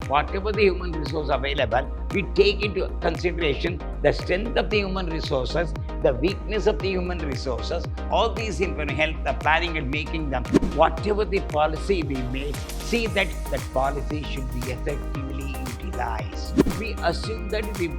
whatever the human resource available, we take into consideration the strength of the human resources, the weakness of the human resources. All these information help the planning and making them. Whatever the policy we make, see that that policy should be effectively utilized. We assume that the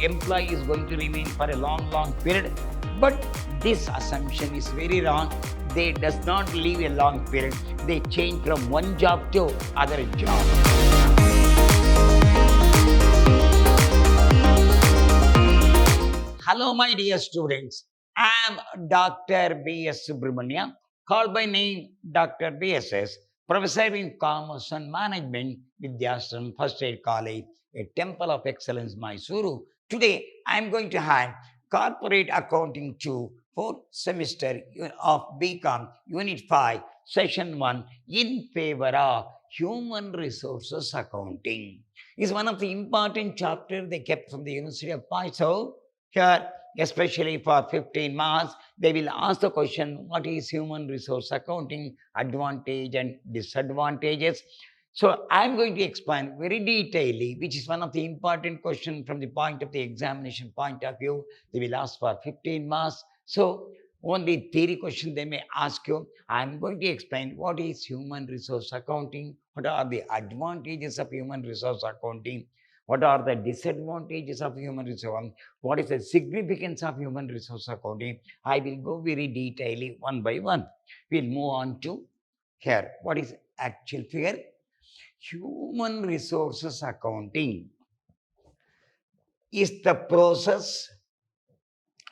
employee is going to remain for a long period, but this assumption is very wrong. They does not live a long period. They change from one job to other job. Hello, my dear students. I am Dr. B.S. Subramania, called by name Dr. BSS, Professor in Commerce and Management, Vidyashram First Aid College, a Temple of Excellence, Mysuru. Today, I am going to have Corporate Accounting 2, 4th semester of BCom, Unit 5, Session 1, in favor of Human Resources Accounting. Is one of the important chapters they kept from the University of Mysore. Here, especially for 15 marks, they will ask the question, what is human resource accounting, advantage and disadvantages? So I'm going to explain very detailedly, which is one of the important questions from the point of the examination point of view. They will ask for 15 marks. So only theory question they may ask you. I'm going to explain what is human resource accounting, what are the advantages of human resource accounting, what are the disadvantages of human resource, what is the significance of human resource accounting. I will go very detailedly one by one. We'll move on to here. What is actual figure? Human resources accounting is the process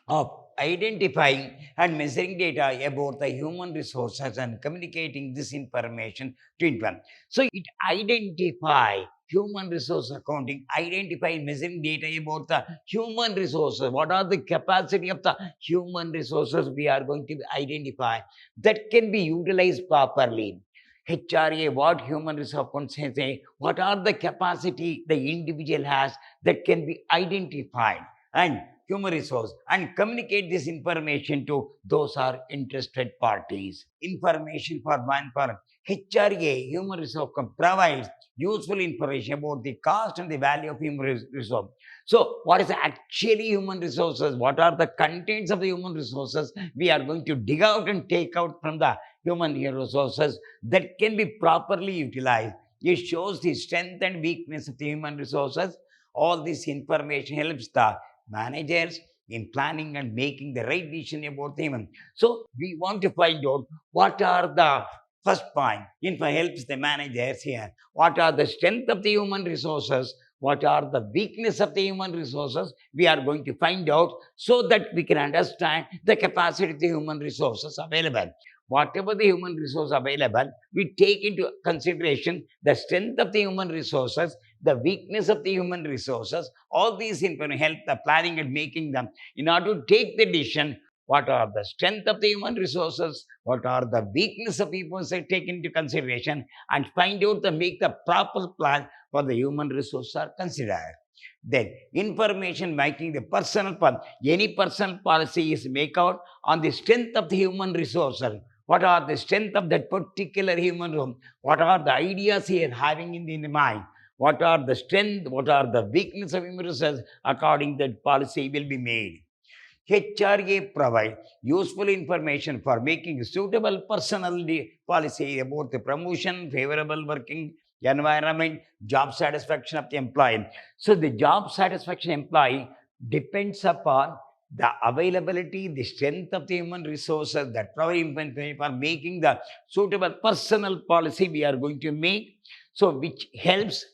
of identifying and measuring data about the human resources and communicating this information to anyone. So it identify human resource accounting, identify measuring data about the human resources. What are the capacity of the human resources we are going to identify that can be utilized properly? HRA, what human resource accounting say, what are the capacity the individual has that can be identified and human resource and communicate this information to those are interested parties. Information for one for HRA, human resource provides useful information about the cost and the value of human resource. So, what is actually human resources? What are the contents of the human resources? We are going to dig out and take out from the human resources that can be properly utilized. It shows the strength and weakness of the human resources. All this information helps the managers in planning and making the right decision about the human. So we want to find out what are the first point. Info helps the managers here. What are the strength of the human resources? What are the weakness of the human resources? We are going to find out so that we can understand the capacity of the human resources available. Whatever the human resource available, we take into consideration the strength of the human resources, the weakness of the human resources. All these information help the planning and making them in order to take the decision. What are the strength of the human resources? What are the weakness of people take into consideration and find out to make the proper plan for the human resources are considered. Then information making the personal any personal policy is make out on the strength of the human resources. What are the strength of that particular human room? What are the ideas he is having in the mind? What are the strength? What are the weakness of human resources? According to that policy will be made. HRA provide useful information for making suitable personal policy about the promotion, favorable working environment, job satisfaction of the employee. So the job satisfaction employee depends upon the availability, the strength of the human resources that provide information for making the suitable personal policy we are going to make. So which helps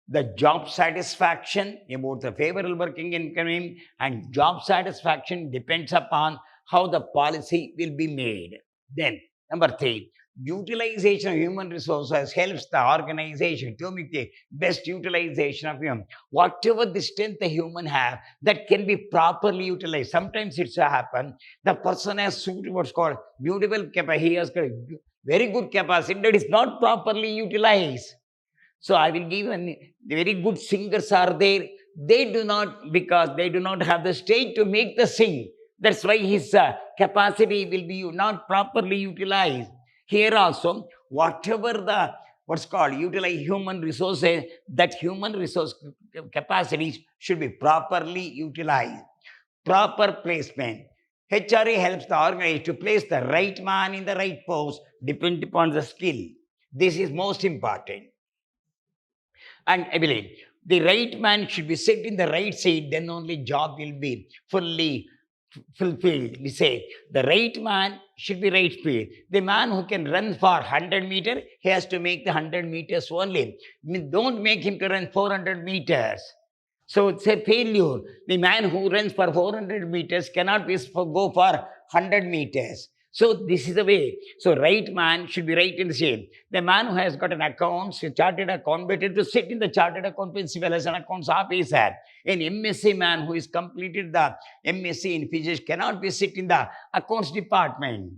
the job satisfaction about the favorable working environment, and job satisfaction depends upon how the policy will be made. Then, number 3, utilization of human resources helps the organization to make the best utilization of human. Whatever the strength the human have, that can be properly utilized. Sometimes it's happen, the person has what's called beautiful capacity, he has got very good capacity that is not properly utilized. So I will give very good singers are there. They do not, because they do not have the stage to make the sing. That's why his capacity will be not properly utilized. Here also, whatever what's called utilize human resources, that human resource capacities should be properly utilized. Proper placement. HRA helps the organization to place the right man in the right post, depending upon the skill. This is most important. And I believe the right man should be set in the right seat, then only job will be fully fulfilled. We say the right man should be right speed. The man who can run for 100 meters, he has to make the 100 meters only. Don't make him to run 400 meters. So it's a failure. The man who runs for 400 meters cannot go for 100 meters. So this is the way. So right man should be right in the shade. The man who has got an account, chartered account, better to sit in the chartered account principal as an accounts officer. An MSc man who is completed the MSc in physics cannot be sit in the accounts department.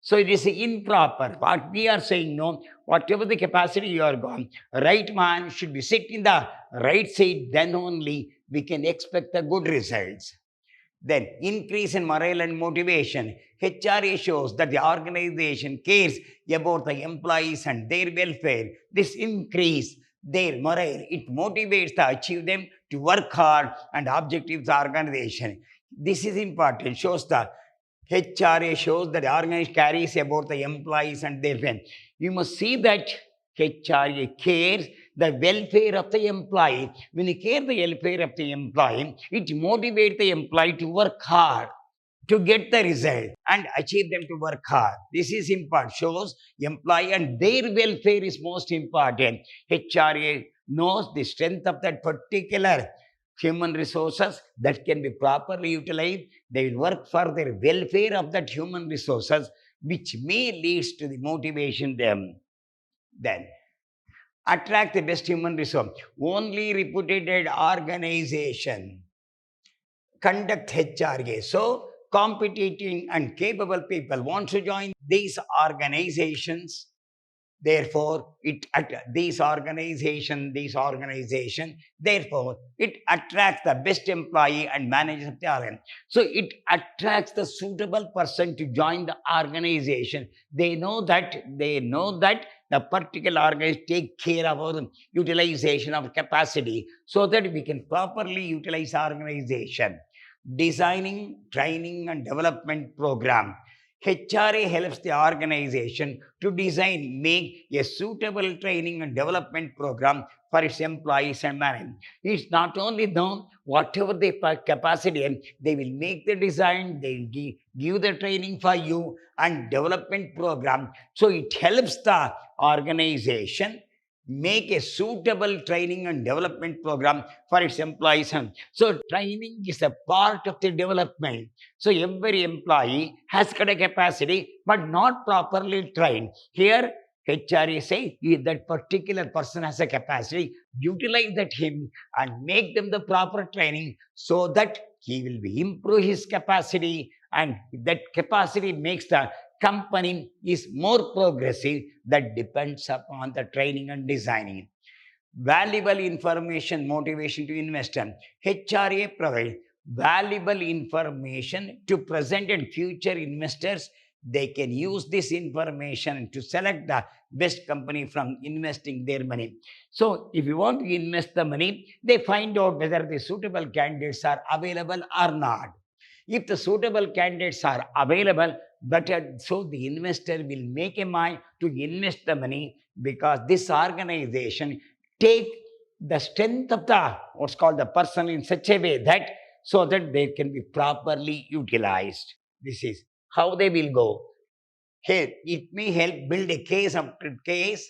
So it is improper. What we are saying, no, whatever the capacity you are gone, right man should be sit in the right seat, then only we can expect the good results. Then increase in morale and motivation. HRA shows that the organization cares about the employees and their welfare. This increase their morale. It motivates to achieve them to work hard and objectives the organization. This is important. Shows the HRA shows that the organization cares about the employees and their welfare. You must see that HRA cares the welfare of the employee. When you care the welfare of the employee, it motivates the employee to work hard to get the result and achieve them to work hard. This is important. Shows employee and their welfare is most important. HRA knows the strength of that particular human resources that can be properly utilized. They will work for their welfare of that human resources, which may leads to the motivation them. Then attract the best human resource. Only reputed organization conduct HRA. So competent and capable people want to join these organizations. Therefore, these organization, therefore, it attracts the best employee and managers of the organization. So it attracts the suitable person to join the organization. They know that the particular organization take care of our utilization of capacity so that we can properly utilize our organization. Designing, training, and development program. HRA helps the organization to design, make a suitable training and development program for its employees and management. It's not only known whatever the capacity, they will make the design, they will give the training for you and development program. So it helps the organization make a suitable training and development program for its employees. So training is a part of the development. So every employee has got a capacity but not properly trained. Here HRA say that particular person has a capacity, utilize that him and make them the proper training so that he will be improve his capacity, and that capacity makes the company is more progressive. That depends upon the training and designing. Valuable information, motivation to invest in. HRA provides valuable information to present and future investors. They can use this information to select the best company from investing their money. So if you want to invest the money, they find out whether the suitable candidates are available or not. If the suitable candidates are available, so the investor will make a mind to invest the money, because this organization take the strength of the what's called the person in such a way that so that they can be properly utilized. This is how they will go. Here, it may help build a case after case,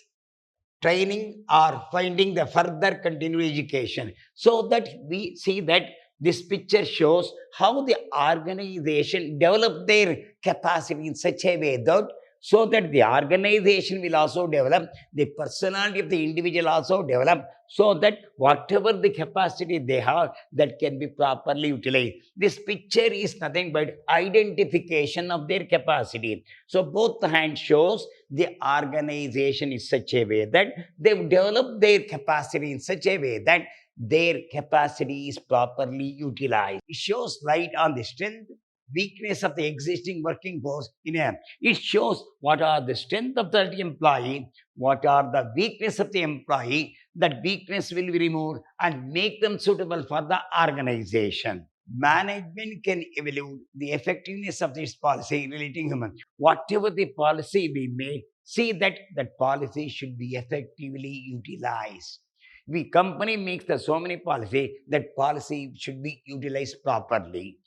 training or finding the further continuing education, so that we see that this picture shows how the organization develop their capacity in such a way that so that the organization will also develop, the personality of the individual also develop, so that whatever the capacity they have, that can be properly utilized. This picture is nothing but identification of their capacity. So both the hand shows the organization is such a way that they've developed their capacity in such a way that their capacity is properly utilized. It shows light on the strength, weakness of the existing working force in a, it shows what are the strength of that employee, what are the weakness of the employee. That weakness will be removed and make them suitable for the organization. Management can evaluate the effectiveness of this policy relating human. Whatever the policy we made, see that that policy should be effectively utilized. The company makes the so many policy, that policy should be utilized properly.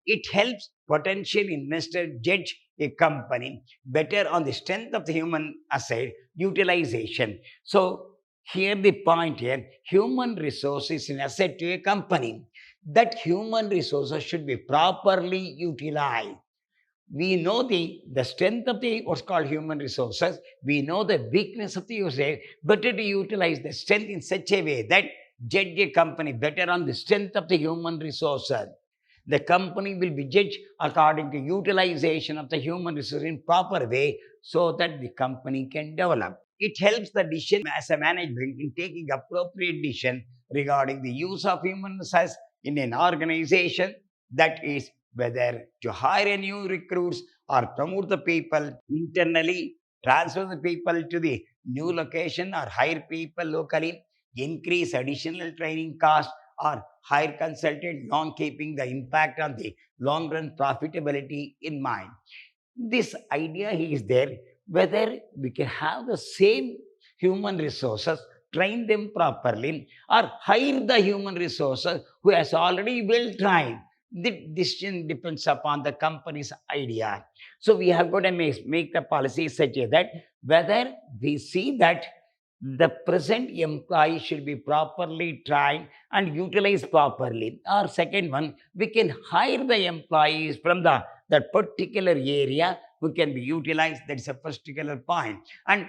It helps potential investor judge a company better on the strength of the human asset utilization. So here the point here, human resources is an asset to a company. That human resources should be properly utilized. We know the strength of the what's called human resources. We know the weakness of the user. Better to utilize the strength in such a way that judge a company better on the strength of the human resources. The company will be judged according to utilization of the human resource in proper way, so that the company can develop. It helps the decision as a management in taking appropriate decision regarding the use of human resources in an organization, that is whether to hire a new recruits or promote the people internally, transfer the people to the new location or hire people locally, increase additional training cost or hire consultant, long keeping the impact on the long run profitability in mind. This idea is there, whether we can have the same human resources, train them properly, or hire the human resources who has already well trained. The decision depends upon the company's idea. So we have got to make the policy such that whether we see that the present employee should be properly trained and utilized properly. Or second one, we can hire the employees from the that particular area who can be utilized. That's a particular point. And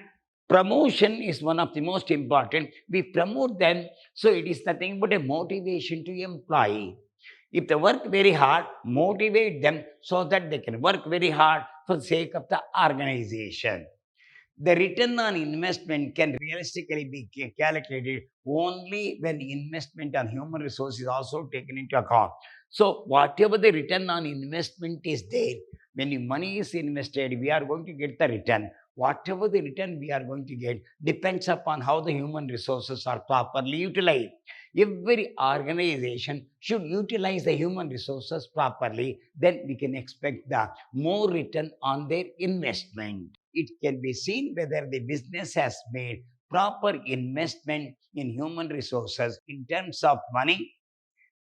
promotion is one of the most important. We promote them, so it is nothing but a motivation to employee. If they work very hard, motivate them so that they can work very hard for the sake of the organization. The return on investment can realistically be calculated only when investment on human resources is also taken into account. So, whatever the return on investment is there, when the money is invested, we are going to get the return. Whatever the return we are going to get depends upon how the human resources are properly utilized. Every organization should utilize the human resources properly, then we can expect the more return on their investment. It can be seen whether the business has made proper investment in human resources in terms of money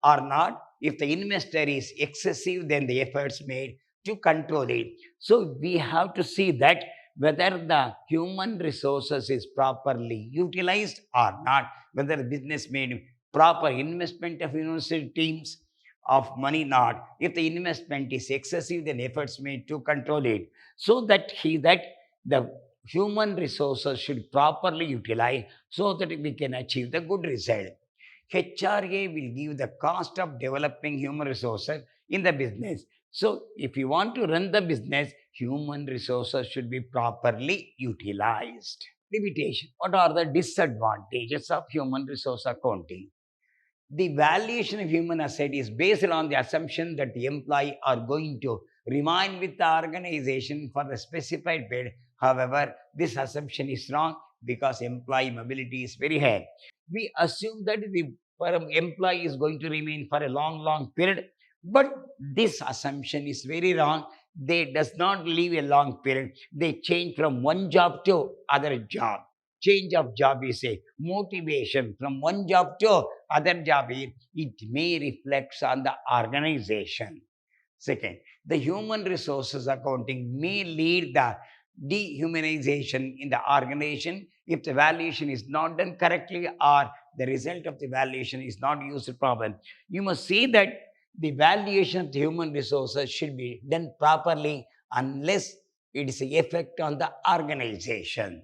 or not. If the investor is excessive, then the efforts made to control it. So we have to see that whether the human resources is properly utilized or not, whether the business made proper investment of university teams of money not. If the investment is excessive, then efforts made to control it. So that the human resources should properly utilize so that we can achieve the good result. HRA will give the cost of developing human resources in the business. So, if you want to run the business, human resources should be properly utilized. Limitation. What are the disadvantages of human resource accounting? The valuation of human asset is based on the assumption that the employee are going to remain with the organization for the specified period. However, this assumption is wrong because employee mobility is very high. We assume that the employee is going to remain for a long period, but this assumption is very wrong. They does not live a long period. They change from one job to other job. Change of job is a motivation from one job to other job. It may reflect on the organization. Second, the human resources accounting may lead the dehumanization in the organization if the valuation is not done correctly or the result of the valuation is not used properly. You must see that the valuation of the human resources should be done properly unless it is an effect on the organization.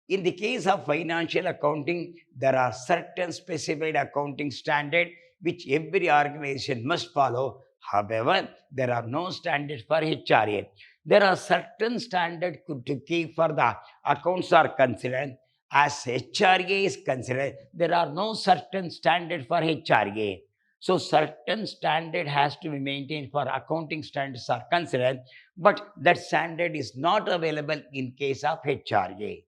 In the case of financial accounting, there are certain specified accounting standards which every organization must follow. However, there are no standards for HRA. There are certain standards to keep for the accounts are considered. As HRA is considered, there are no certain standards for HRA. So certain standard has to be maintained for accounting standards are considered, but that standard is not available in case of HRA.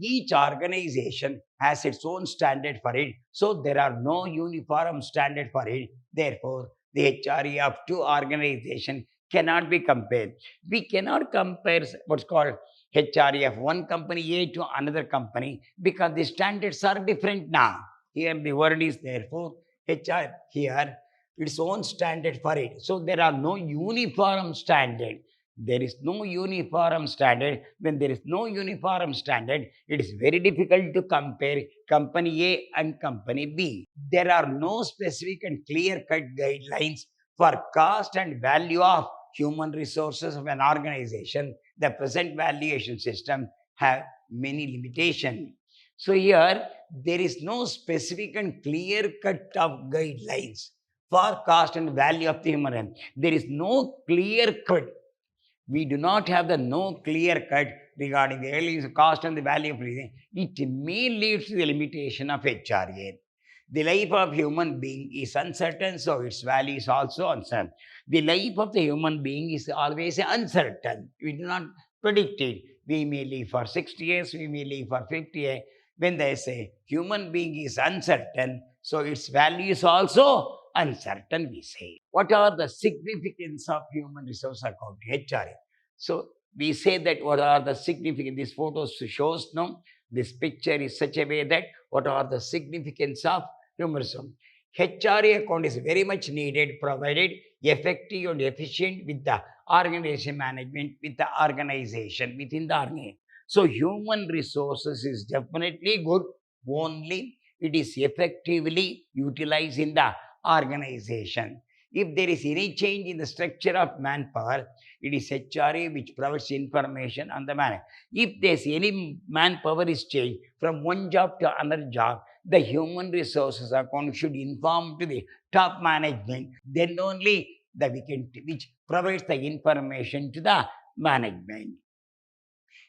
Each organization has its own standard for it, so there are no uniform standard for it. Therefore, the HRA of two organizations cannot be compared. We cannot compare what's called HRA of one company A to another company because the standards are different now. Here the word is therefore HR here its own standard for it. So there are no uniform standard. There is no uniform standard. When there is no uniform standard, it is very difficult to compare company A and company B. There are no specific and clear cut guidelines for cost and value of human resources of an organization. The present valuation system have many limitations. So here there is no specific and clear cut of guidelines for cost and value of the human health. There is no clear cut. We do not have the no clear cut regarding the early cost and the value of everything. It may lead to the limitation of HRA. The life of human being is uncertain, so its value is also uncertain. The life of the human being is always uncertain. We do not predict it. We may live for 60 years, we may live for 50 years. When they say human being is uncertain, so its value is also uncertain, we say. What are the significance of human resource accounting, HRA? So we say that what are the significant, this photo shows no, this picture is such a way that what are the significance of human resource. HRA account is very much needed, provided effective and efficient with the organization management, with the organization, within the organization. So human resources is definitely good only it is effectively utilized in the organization. If there is any change in the structure of manpower, it is HRA which provides information on the man. If there's any manpower is changed from one job to another job, the human resources account should inform to the top management. Then only the weekend which provides the information to the management.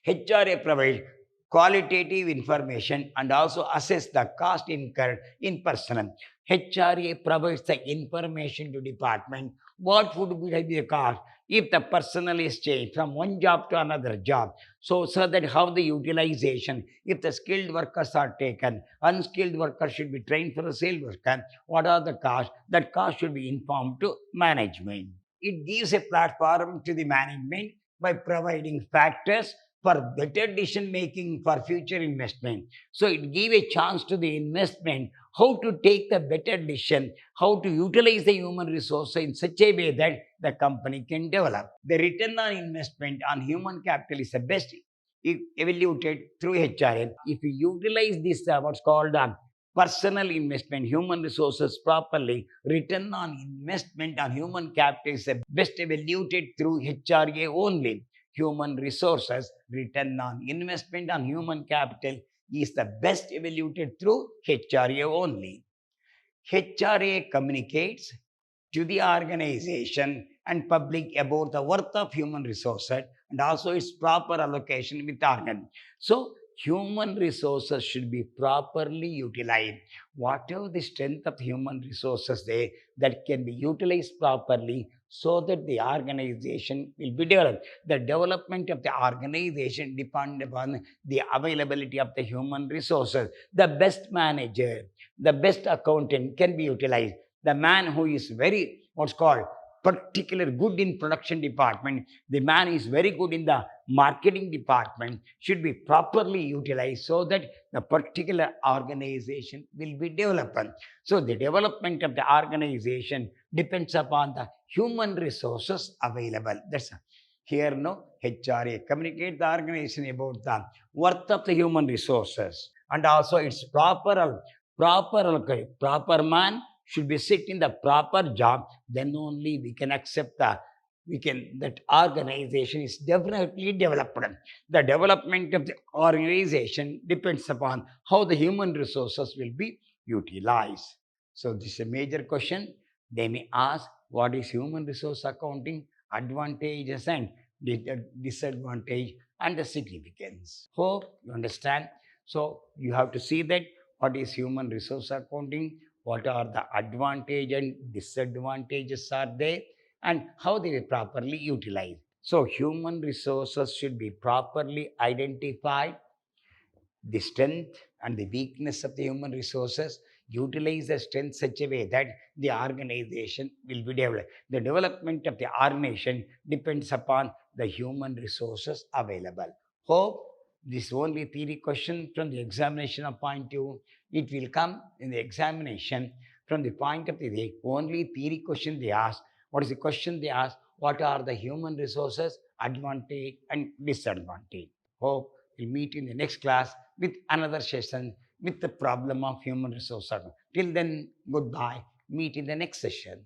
HRA provides qualitative information and also assess the cost incurred in personnel. HRA provides the information to department what would be the cost if the personnel is changed from one job to another job. So that how the utilization, if the skilled workers are taken, unskilled workers should be trained for the skilled worker, what are the costs? That cost should be informed to management. It gives a platform to the management by providing factors for better decision making for future investment. So it give a chance to the investment how to take the better decision, how to utilize the human resource in such a way that the company can develop. The return on investment on human capital is the best evaluated through HRM. If you utilize this what's called personal investment, human resources properly, return on investment on human capital is the best evaluated through HRA only. Human resources, return on investment on human capital is the best evaluated through HRA only. HRA communicates to the organization and public about the worth of human resources and also its proper allocation with the organ. So human resources should be properly utilized. Whatever the strength of human resources there that can be utilized properly so that the organization will be developed. The development of the organization depends upon the availability of the human resources. The best manager, the best accountant can be utilized. The man who is very what's called particular good in production department, the man is very good in the marketing department should be properly utilized so that the particular organization will be developed. So the development of the organization depends upon the human resources available. That's here no HRA communicate the organization about the worth of the human resources and also its proper man should be sit in the proper job, then only we can accept that organization is definitely developed. The development of the organization depends upon how the human resources will be utilized. So this is a major question. They may ask what is human resource accounting, advantages and disadvantage and the significance. Hope you understand. So you have to see that what is human resource accounting, what are the advantage and disadvantages are there, and how they will properly utilize. So human resources should be properly identified, the strength and the weakness of the human resources, utilize the strength such a way that the organization will be developed. The development of the organization depends upon the human resources available. Hope this only theory question from the examination of point of view. It will come in the examination from the point of the only theory question they ask. What is the question they ask? What are the human resources advantage and disadvantage? Hope we'll meet in the next class with another session with the problem of human resource. Till then, goodbye. Meet in the next session.